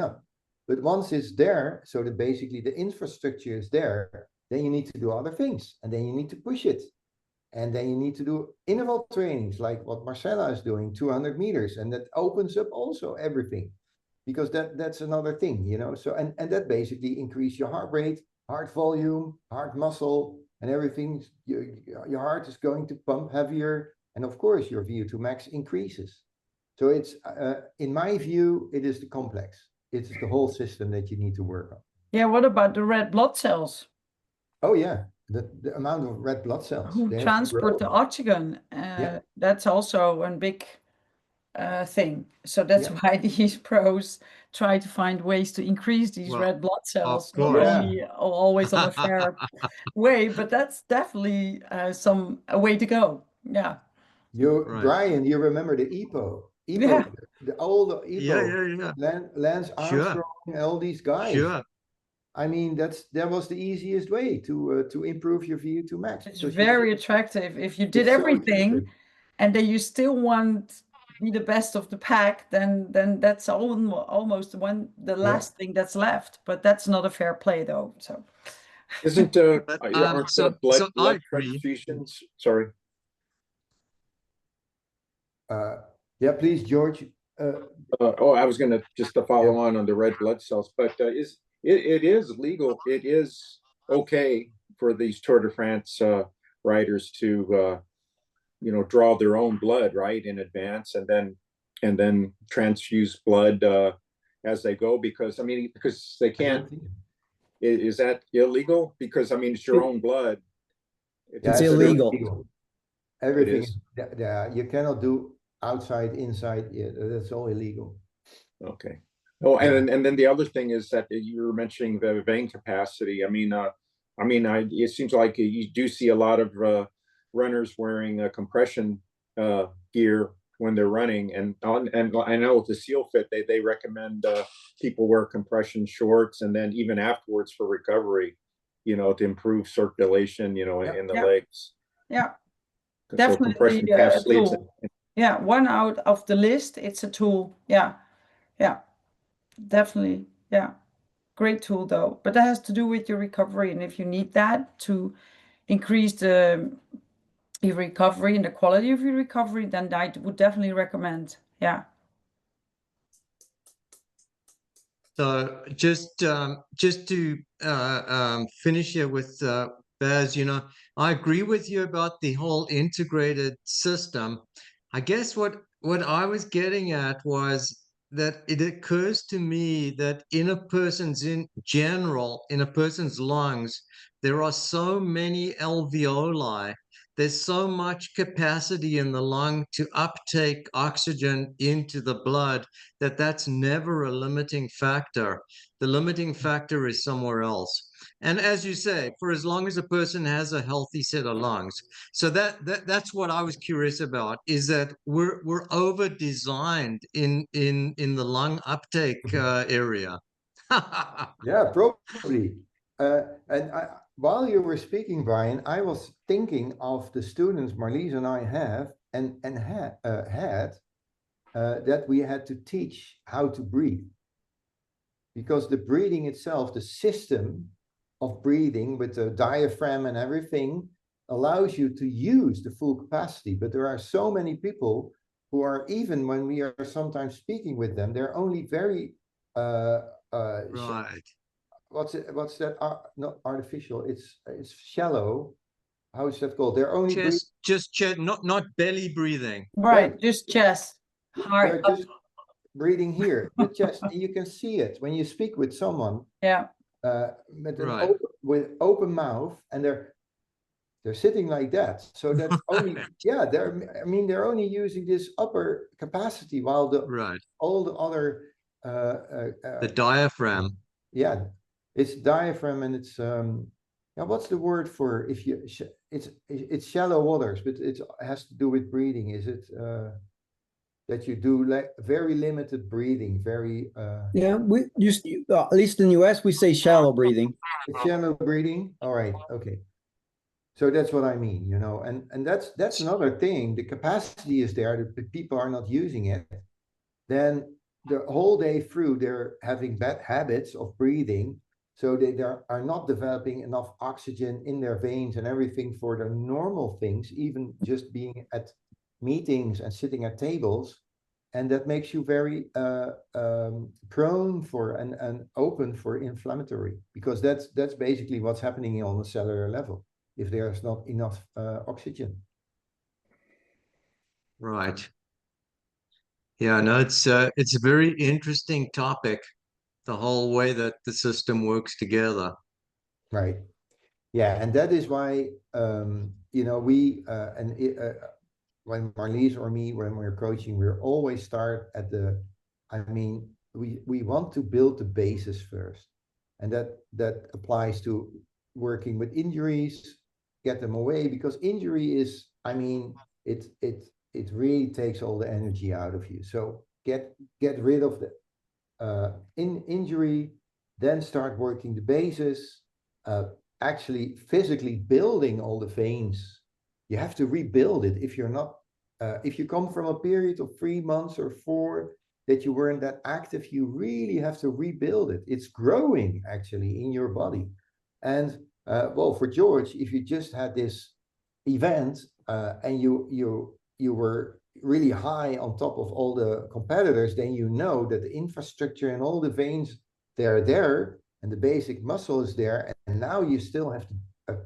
Speaker 1: up. But once it's there, so that basically the infrastructure is there, then you need to do other things, and then you need to push it. And then you need to do interval trainings like what Marcella is doing, 200 meters, and that opens up also everything, because that's another thing, So and that basically increase your heart rate, heart volume, heart muscle, and everything, your heart is going to pump heavier, and of course your VO2 max increases. So it's, in my view, it is the complex. It's the whole system that you need to work on.
Speaker 4: Yeah, what about the red blood cells
Speaker 1: Oh yeah, the amount of red blood cells.
Speaker 4: who
Speaker 1: They have to
Speaker 4: transport the
Speaker 1: grow.
Speaker 4: oxygen?
Speaker 1: Yeah.
Speaker 4: That's also a big thing. So that's
Speaker 1: Yeah.
Speaker 4: why these pros try to find ways to increase these
Speaker 5: Well,
Speaker 4: red blood cells, not
Speaker 5: course.
Speaker 4: only always on a fair way, but that's definitely a way to go. Yeah.
Speaker 5: Right.
Speaker 1: Brian, you remember the EPO?
Speaker 4: Yeah.
Speaker 1: The old EPO,
Speaker 5: Yeah.
Speaker 1: Lance
Speaker 5: Sure.
Speaker 1: Armstrong, all these guys.
Speaker 5: Sure.
Speaker 1: I mean, that was the easiest way to improve your VO2 max.
Speaker 4: It's
Speaker 1: because
Speaker 4: very attractive. If you did
Speaker 1: it's so
Speaker 4: everything
Speaker 1: attractive.
Speaker 4: and then you still want to be the best of the pack, then that's almost the last thing that's left. But that's not a fair play though. So
Speaker 3: Isn't,
Speaker 5: But
Speaker 3: aren't
Speaker 5: so
Speaker 3: blood
Speaker 5: I agree.
Speaker 3: transfusions, sorry.
Speaker 1: Yeah, please, George.
Speaker 3: Oh, I was gonna just to follow on the red blood cells, but it is legal. It is okay for these Tour de France riders to draw their own blood, right, in advance, and then transfuse blood as they go, because they can't. Is that illegal? Because it's your own blood.
Speaker 6: It's illegal.
Speaker 1: Everything.
Speaker 3: is.
Speaker 1: Yeah, you cannot do outside, inside. Yeah, that's all illegal.
Speaker 3: Okay. Oh, and then the other thing is that you were mentioning the vein capacity. It seems like you do see a lot of runners wearing compression gear when they're running, and I know with the Seal Fit they recommend people wear compression shorts, and then even afterwards for recovery, to improve circulation, in the legs.
Speaker 4: yeah,
Speaker 3: So
Speaker 4: definitely
Speaker 3: compression
Speaker 4: a
Speaker 3: calf sleeves.
Speaker 4: tool. Yeah, one out of the list. It's a tool. Yeah, definitely. Yeah, great tool though. But that has to do with your recovery, and if you need that to increase your recovery and the quality of your recovery, then I would definitely recommend. Yeah.
Speaker 5: So just to finish here with Baz, I agree with you about the whole integrated system. I guess what I was getting at was that it occurs to me that in a person's lungs, there are so many alveoli. There's so much capacity in the lung to uptake oxygen into the blood that's never a limiting factor. The limiting factor is somewhere else. And as you say, for as long as a person has a healthy set of lungs. So that's what I was curious about, is that we're over designed in the lung uptake area.
Speaker 1: Yeah, probably. While you were speaking, Brian, I was thinking of the students Marlies and I have had that we had to teach how to breathe. Because the breathing itself, the system of breathing with the diaphragm and everything, allows you to use the full capacity. But there are so many people who are, even when we are sometimes speaking with them, they're only very
Speaker 5: Right.
Speaker 1: what's that? Not artificial. It's shallow. How is that called? They're only
Speaker 5: Chest, not belly breathing.
Speaker 4: Right, just chest, heart.
Speaker 1: They're just breathing here, the chest. And you can see it when you speak with someone.
Speaker 4: Yeah.
Speaker 1: With open mouth, and they're sitting like that. So that's only they're only using this upper capacity, while all the other
Speaker 5: the diaphragm.
Speaker 1: Yeah, it's diaphragm, and it's what's the word for if you it's shallow waters, but it has to do with breathing. Is it that you do very limited breathing, very
Speaker 6: yeah, we just at least in the US we say shallow breathing.
Speaker 1: It's shallow breathing. All right, okay. So that's what I mean, and that's another thing. The capacity is there, but people are not using it. Then the whole day through, they're having bad habits of breathing, so they are not developing enough oxygen in their veins and everything for the normal things, even just being at meetings and sitting at tables. And that makes you very prone for and open for inflammatory, because that's basically what's happening on the cellular level. if there's not enough oxygen.
Speaker 5: Right. Yeah, no, it's a very interesting topic, the whole way that the system works together.
Speaker 1: Right. Yeah, and that is why you know, we when Marlies or me, when we're coaching, we're always start at the, I mean, we want to build the basis first, and that applies to working with injuries, get them away, because injury is, I mean, it really takes all the energy out of you. So get rid of the injury, then start working the basis, actually physically building all the veins. You have to rebuild it. If you're not, if you come from a period of 3 months or 4 that you weren't that active, you really have to rebuild it. It's growing actually in your body. And well, for George, if you just had this event and you were really high on top of all the competitors, then you know that the infrastructure and all the veins, they're there, and the basic muscle is there, and now you still have to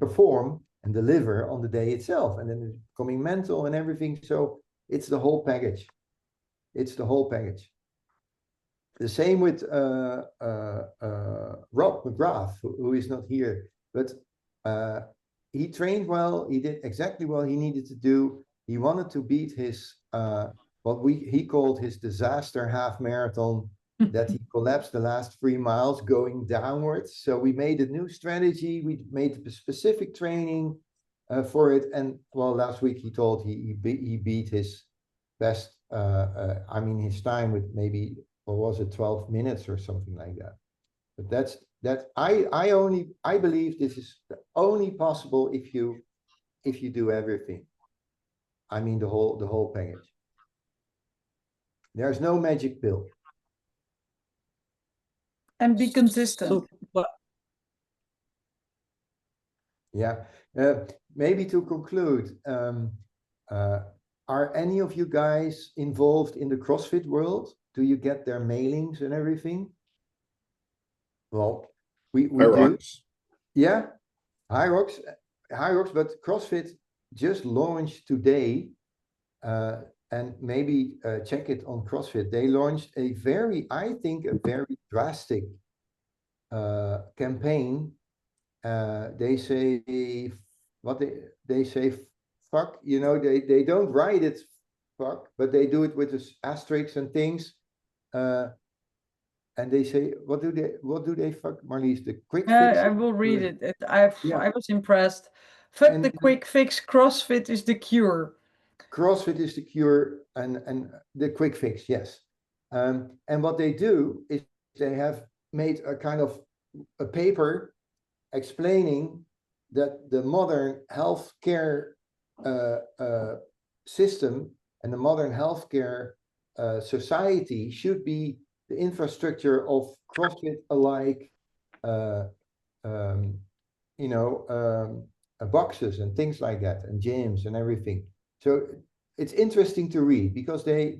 Speaker 1: perform and deliver on the day itself, and then it's becoming mental and everything. So it's the whole package. It's the whole package. The same with Rob McGrath, who is not here, but he trained well. He did exactly what he needed to do. He wanted to beat his what he called his disaster half marathon, that he collapsed the last 3 miles going downwards. So we made a new strategy. We made specific training for it. And well, last week he told he beat his best. I mean, his time with maybe, what was it, 12 minutes or something like that. But that I believe this is only possible if you do everything. I mean, the whole package. There's no magic pill.
Speaker 4: And be consistent.
Speaker 6: So, but
Speaker 1: Yeah. Maybe to conclude, are any of you guys involved in the CrossFit world? Do you get their mailings and everything? Well, we do. Yeah, Hyrox, but CrossFit just launched today, and maybe check it on CrossFit. They launched a very, I think, a very drastic campaign. They say what they say, fuck, you know, they don't write it fuck, but they do it with this asterisks and things. And they say, what do they fuck, Marlies? The quick fix?
Speaker 4: I will read it.
Speaker 1: Yeah.
Speaker 4: I was impressed. Fuck
Speaker 1: And
Speaker 4: the quick fix. CrossFit is the cure.
Speaker 1: CrossFit is the cure, and the quick fix, yes. And what they do is they have made a kind of a paper explaining that the modern healthcare system and the modern healthcare society should be the infrastructure of CrossFit alike, you know, boxes and things like that, and gyms and everything. So it's interesting to read, because they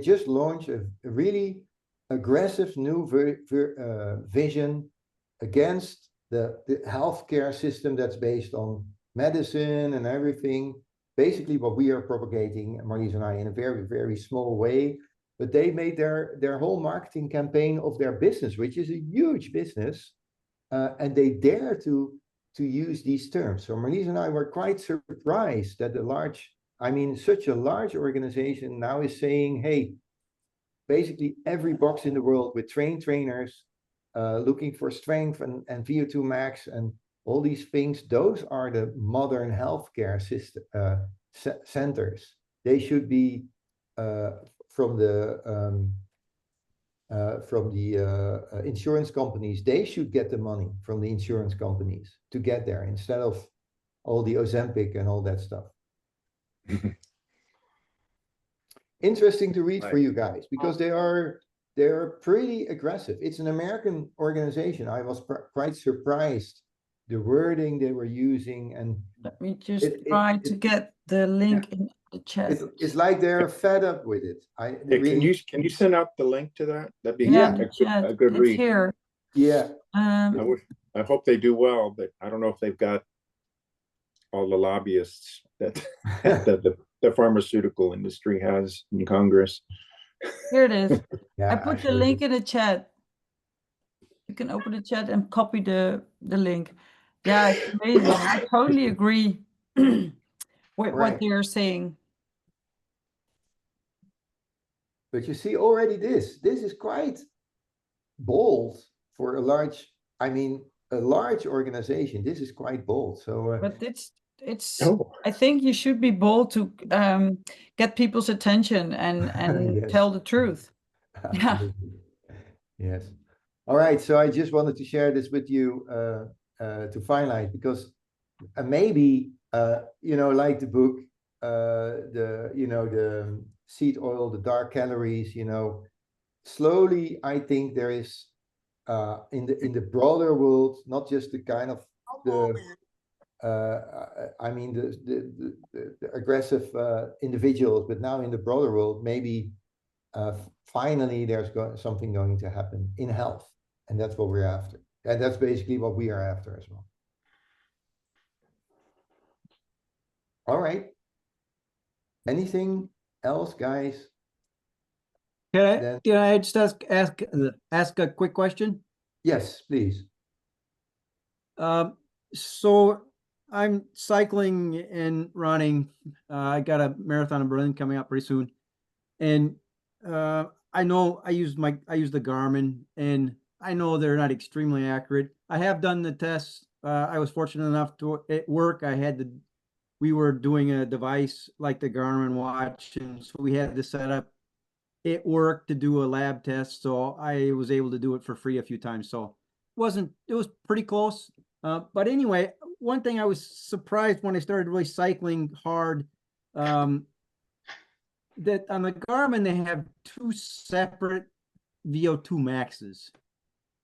Speaker 1: just launched a really aggressive new vision against the healthcare system that's based on medicine and everything. Basically what we are propagating, Marlies and I, in a very, very small way. But they made their whole marketing campaign of their business, which is a huge business, and they dare to use these terms. So Marlies and I were quite surprised that such a large organization now is saying, hey, basically every box in the world with trainers looking for strength and VO2MAX and all these things, those are the modern healthcare system centers. They should be from the insurance companies. They should get the money from the insurance companies to get there, instead of all the Ozempic and all that stuff. Interesting to read for you guys, because they're pretty aggressive. It's an American organization. I was quite surprised the wording they were using, and
Speaker 4: Let me just try to get the link in the chat.
Speaker 1: It's like they're fed up with it.
Speaker 3: Hey, can you send out the link to that? That'd be
Speaker 4: the
Speaker 3: a good
Speaker 4: it's
Speaker 3: read.
Speaker 4: here.
Speaker 1: Yeah.
Speaker 3: I hope they do well, but I don't know if they've got all the lobbyists that the pharmaceutical industry has in Congress.
Speaker 4: Here it is.
Speaker 1: Yeah,
Speaker 4: I put the
Speaker 1: sure
Speaker 4: link
Speaker 1: do.
Speaker 4: in the chat. You can open the chat and copy the link. Yeah, it's amazing. I totally agree with what
Speaker 1: Right.
Speaker 4: they're saying.
Speaker 1: But you see already this is quite bold for a large, I mean, a large organization. This is quite bold. So
Speaker 4: But it's
Speaker 3: Oh,
Speaker 4: I think you should be bold to get people's attention and
Speaker 1: yes,
Speaker 4: tell the truth. Yeah.
Speaker 1: absolutely. Yes. All right. So I just wanted to share this with you to finalize because maybe you know, like the book, the you know the seed oil, the dark calories. You know, slowly I think there is in the broader world, not just the kind of the I mean the aggressive individuals, but now in the broader world, maybe finally there's something going to happen in health, and that's what we're after, and that's basically what we are after as well. All right. Anything else, guys? Then
Speaker 6: Can I just ask a quick question?
Speaker 1: yes, please.
Speaker 6: So I'm cycling and running. I got a marathon in Berlin coming up pretty soon, and I know I use the Garmin, and I know they're not extremely accurate. I have done the tests. I was fortunate enough to at work. We were doing a device like the Garmin watch, and so we had to set up it worked to do a lab test, so I was able to do it for free a few times. So it was pretty close. But anyway, one thing I was surprised when I started really cycling hard, that on the Garmin they have two separate VO2 maxes.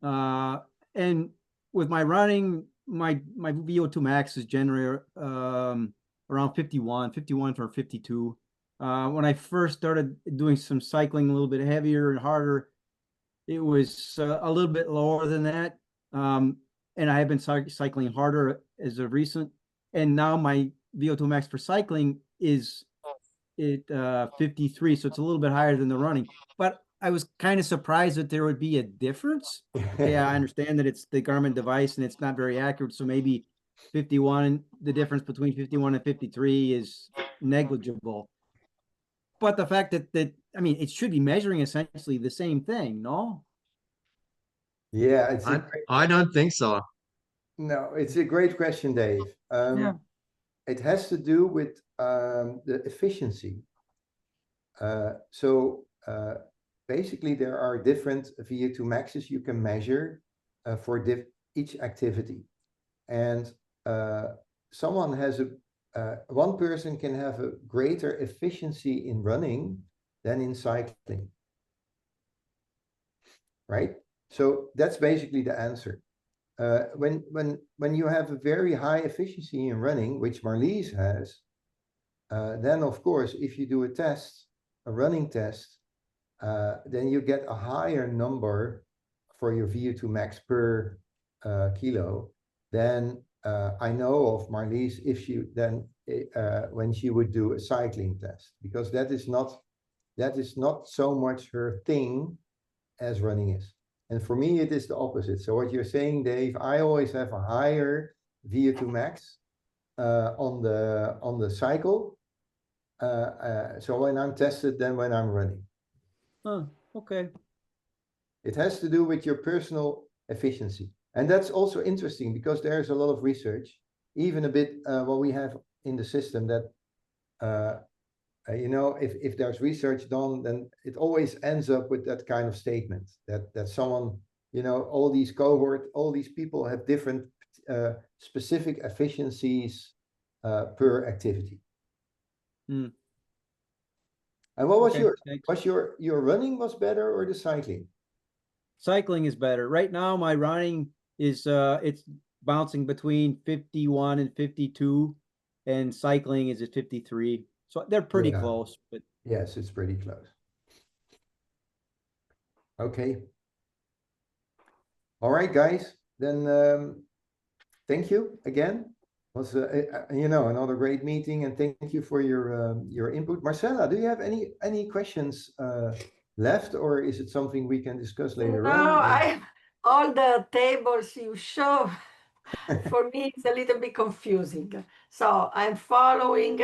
Speaker 6: And with my running, my VO2 max is generally around 51 for 52. When I first started doing some cycling a little bit heavier and harder, it was a little bit lower than that. And I have been cycling harder as of recent. And now my VO2 max for cycling is 53, so it's a little bit higher than the running. But I was kind of surprised that there would be a difference. Okay, I understand that it's the Garmin device and it's not very accurate, so maybe 51, the difference between 51 and 53 is negligible. But the fact that I mean, it should be measuring essentially the same thing, no?
Speaker 1: Yeah, it's
Speaker 5: I don't think so.
Speaker 1: no, it's a great question, Dave.
Speaker 4: Yeah.
Speaker 1: It has to do with the efficiency. So basically, there are different VO2 maxes you can measure for each activity, and someone has one person can have a greater efficiency in running than in cycling, right? So that's basically the answer. When you have a very high efficiency in running, which Marlies has, then of course, if you do a running test, then you get a higher number for your VO2 max per kilo. Then I know of Marlies if she then when she would do a cycling test, because that is not so much her thing as running is. And for me, it is the opposite. So what you're saying, Dave, I always have a higher VO2 max on the cycle. So when I'm tested than when I'm running.
Speaker 6: Oh, okay.
Speaker 1: It has to do with your personal efficiency. And that's also interesting because there's a lot of research, even a bit what we have in the system that, you know, if there's research done, then it always ends up with that kind of statement that someone, you know, all these people have different specific efficiencies per activity.
Speaker 6: Hmm.
Speaker 1: And what was
Speaker 6: Okay,
Speaker 1: yours?
Speaker 6: thanks.
Speaker 1: Was your running was better or the cycling?
Speaker 6: Cycling is better. Right now, my running is it's bouncing between 51 and 52, and cycling is at 53. So they're pretty
Speaker 1: Yeah.
Speaker 6: close, but
Speaker 1: Yes, it's pretty close. Okay. All right, guys. Then thank you again Was you know, another great meeting, and thank you for your input. Marcella, do you have any questions left, or is it something we can discuss later
Speaker 2: No,
Speaker 1: on?
Speaker 2: all the tables you show for me it's a little bit confusing. So I'm following,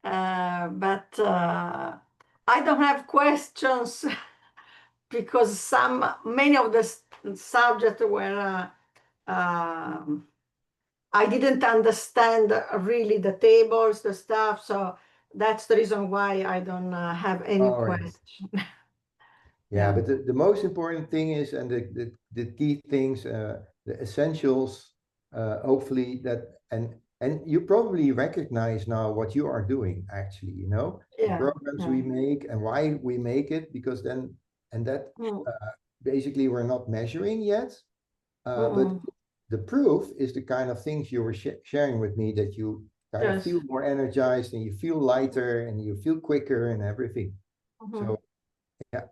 Speaker 2: but I don't have questions because many of the subjects were I didn't understand really the tables, the stuff. So that's the reason why I don't have any
Speaker 1: All right.
Speaker 2: question.
Speaker 1: Yeah,
Speaker 2: Yeah.
Speaker 1: but the most important thing is, and the key things, the essentials, hopefully and you probably recognize now what you are doing actually, you know, the
Speaker 2: Yeah,
Speaker 1: programs we make and why we make it, because then, and that
Speaker 2: Mm,
Speaker 1: basically we're not measuring yet, but
Speaker 2: mm,
Speaker 1: the proof is the kind of things you were sharing with me, that you kind of
Speaker 2: yes.
Speaker 1: feel more energized and you feel lighter and you feel quicker and everything.
Speaker 2: Mhm.
Speaker 1: So, yeah.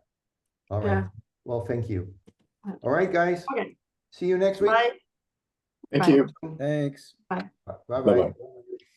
Speaker 1: All right.
Speaker 2: Yeah.
Speaker 1: Well, thank you. All right, guys.
Speaker 2: Okay.
Speaker 1: See you next week.
Speaker 2: Bye.
Speaker 3: Thank
Speaker 2: Bye.
Speaker 3: you.
Speaker 6: Thanks.
Speaker 1: Bye
Speaker 3: Bye-bye.
Speaker 1: bye.